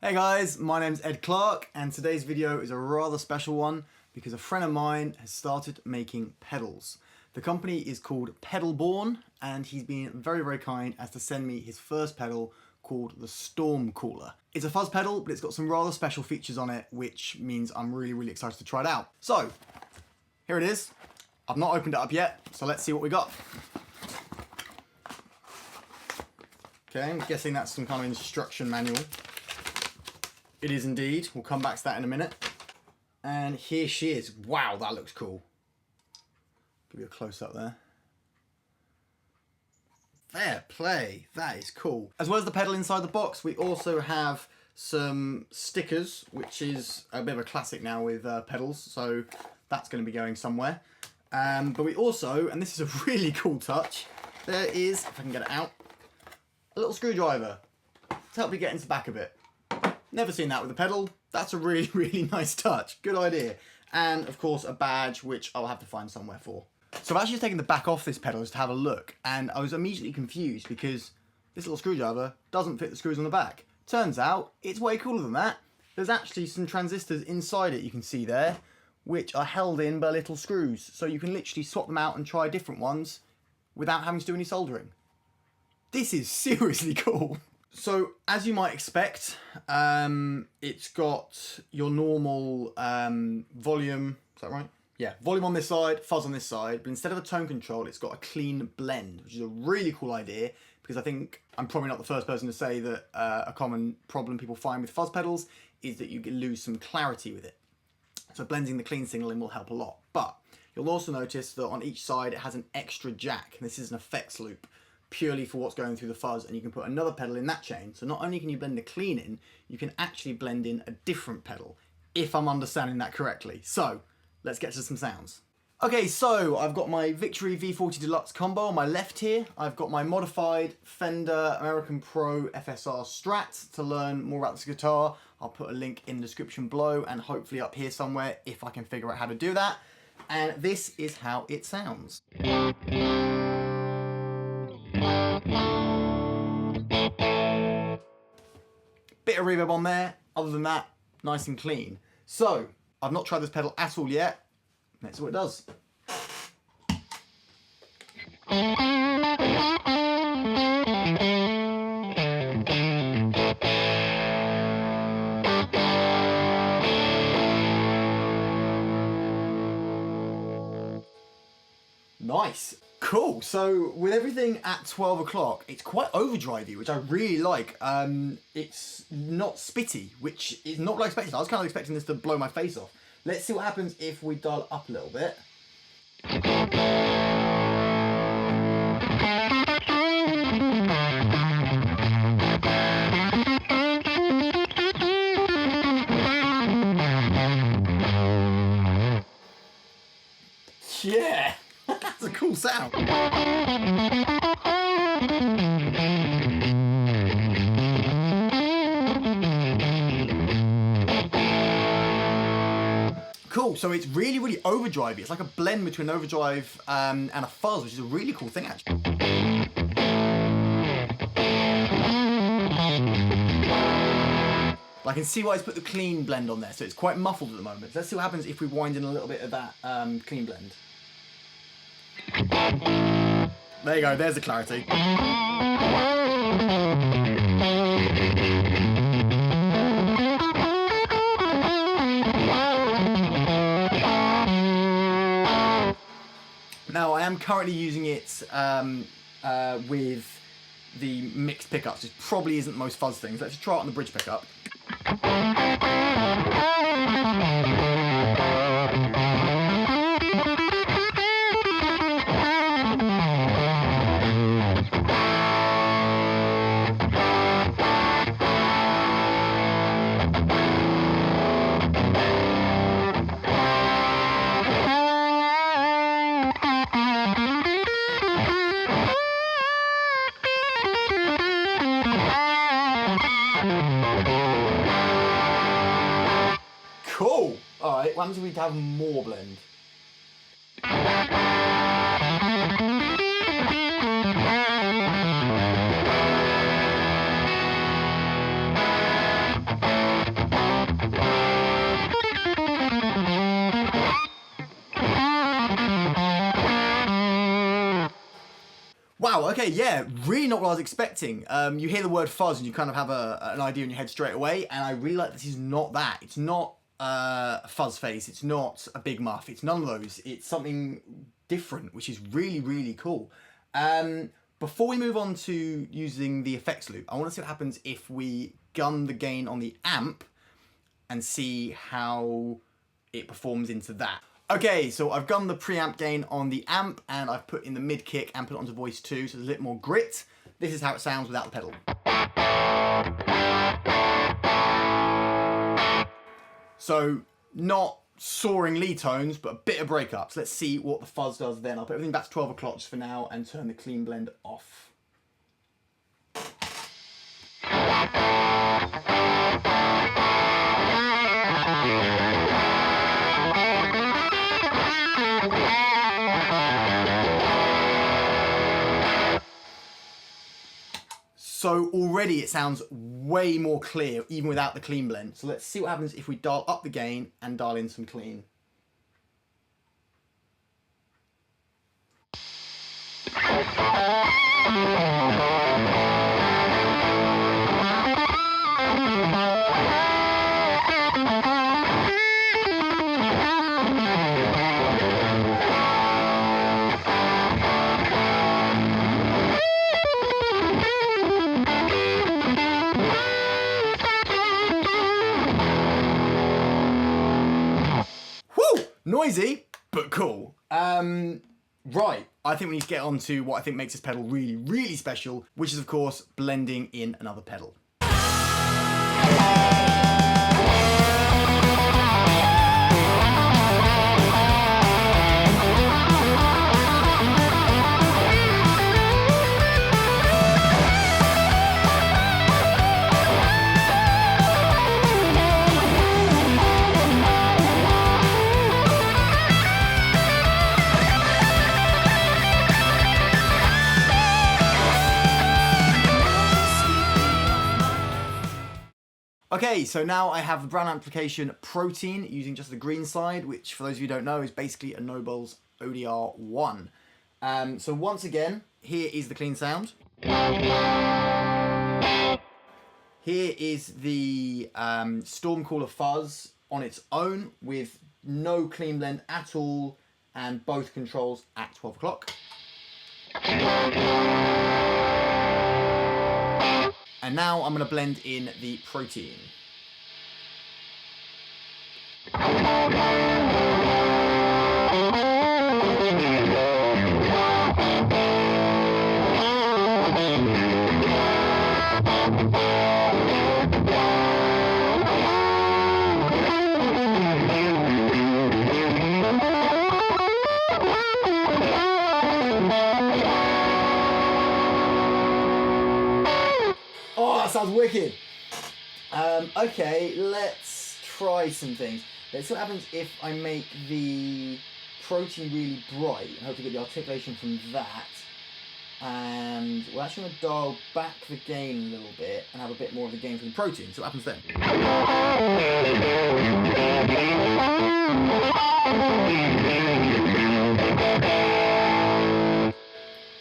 Hey guys, my name's Ed Clarke and today's video is a rather special one because a friend of mine has started making pedals. The company is called Pedalborn and he's been very kind as to send me his first pedal called the Stormcaller. It's a fuzz pedal, but it's got some rather special features on it, which means I'm really excited to try it out. So, here it is. I've not opened it up yet, so let's see what we got. Okay, I'm guessing that's some kind of instruction manual. It is indeed. We'll come back to that in a minute. And here she is. Wow, that looks cool. Give you a close up there. Fair play. That is cool. As well as the pedal inside the box, we also have some stickers, which is a bit of a classic now with pedals. So that's going to be going somewhere. But we also, and this is a really cool touch, there is, if I can get it out, a little screwdriver to help you get into the back of it. Never seen that with a pedal. That's a really nice touch. Good idea. And of course a badge, which I'll have to find somewhere for. So I've actually taken the back off this pedal just to have a look, and I was immediately confused because this little screwdriver doesn't fit the screws on the back. Turns out it's way cooler than that. There's actually some transistors inside it, you can see there, which are held in by little screws. So you can literally swap them out and try different ones without having to do any soldering. This is seriously cool. So, as you might expect, it's got your normal volume, is that right? Yeah, volume on this side, fuzz on this side, but instead of a tone control, it's got a clean blend, which is a really cool idea, because I think I'm probably not the first person to say that a common problem people find with fuzz pedals is that you lose some clarity with it. So blending the clean signal in will help a lot. But you'll also notice that on each side it has an extra jack, and this is an effects loop, purely for what's going through the fuzz, and you can put another pedal in that chain. So not only can you blend the clean in, you can actually blend in a different pedal, if I'm understanding that correctly. So let's get to some sounds. Okay, so I've got my Victory V40 Deluxe combo on my left here. I've got my modified Fender American Pro FSR Strat. To learn more about this guitar, I'll put a link in the description below and hopefully up here somewhere if I can figure out how to do that. And this is how it sounds. Bit of reverb on there, other than that, nice and clean. So, I've not tried this pedal at all yet. Let's see what it does. Nice. Cool. So with everything at 12 o'clock, it's quite overdrivey, which I really like. It's not spitty, which is not what I expected. I was kind of expecting this to blow my face off. Let's see what happens if we dial up a little bit. Yeah. That's a cool sound. Cool, so it's really overdrivey. It's like a blend between an overdrive and a fuzz, which is a really cool thing actually. I can see why it's put the clean blend on there, so it's quite muffled at the moment. Let's see what happens if we wind in a little bit of that clean blend. There you go, there's the clarity. Now I am currently using it with the mixed pickups, which probably isn't the most fuzz things. Let's try it on the bridge pickup. Cool. All right, what happens if we have more blend? Okay, yeah, really not what I was expecting. You hear the word fuzz and you kind of have an idea in your head straight away, and I really like this is not that. It's not a fuzz face, it's not a big muff, it's none of those. It's something different, which is really, really cool. Before we move on to using the effects loop, I want to see what happens if we gun the gain on the amp and see how it performs into that. Okay, so I've gunned the preamp gain on the amp and I've put in the mid kick and put it onto voice 2, so there's a little more grit. This is how it sounds without the pedal. So not soaring lead tones, but a bit of breakups. Let's see what the fuzz does then. I'll put everything back to 12 o'clock just for now and turn the clean blend off. So already it sounds way more clear, even without the clean blend. So let's see what happens if we dial up the gain and dial in some clean. Noisy, but cool. Right, I think we need to get on to what I think makes this pedal really, really special, which is, of course, blending in another pedal. Okay, so now I have the brown amplification Protein using just the green side, which for those of you who don't know is basically a Nobel's ODR1. So once again, here is the clean sound. Here is the Stormcaller Fuzz on its own with no clean blend at all and both controls at 12 o'clock. And now I'm going to blend in the Protein. Sounds wicked. Okay, let's try some things. Let's see what happens if I make the Protein really bright and hopefully get the articulation from that. And we're actually going to dial back the gain a little bit and have a bit more of the gain from the Protein. So what happens then?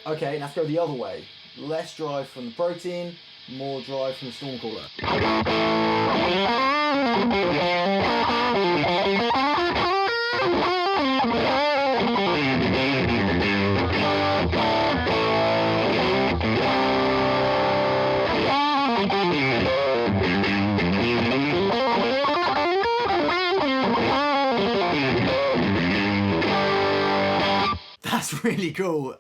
Okay, now let's go the other way. Less drive from the Protein, more drive from the Stormcaller. That's really cool.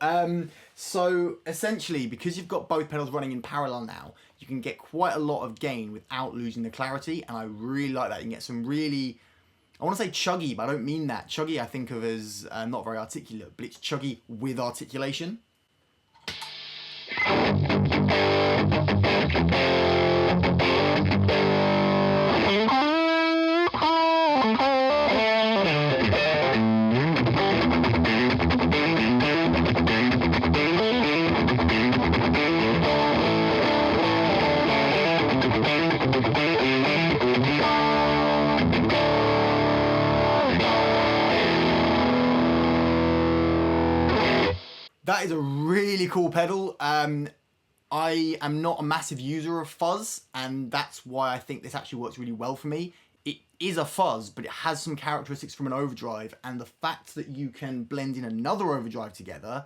So essentially, because you've got both pedals running in parallel now, you can get quite a lot of gain without losing the clarity, and I really like that. You can get some really, I want to say chuggy, but I don't mean that. Chuggy I think of as not very articulate, but it's chuggy with articulation. That is a really really cool pedal. I am not a massive user of fuzz, and that's why I think this actually works really well for me. It is a fuzz, but it has some characteristics from an overdrive, and the fact that you can blend in another overdrive together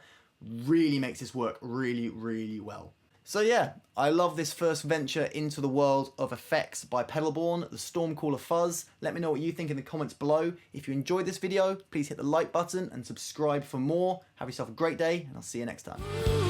really makes this work really, really well. So yeah, I love this first venture into the world of effects by Pedalborn, the Stormcaller Fuzz. Let me know what you think in the comments below. If you enjoyed this video, please hit the like button and subscribe for more. Have yourself a great day, and I'll see you next time.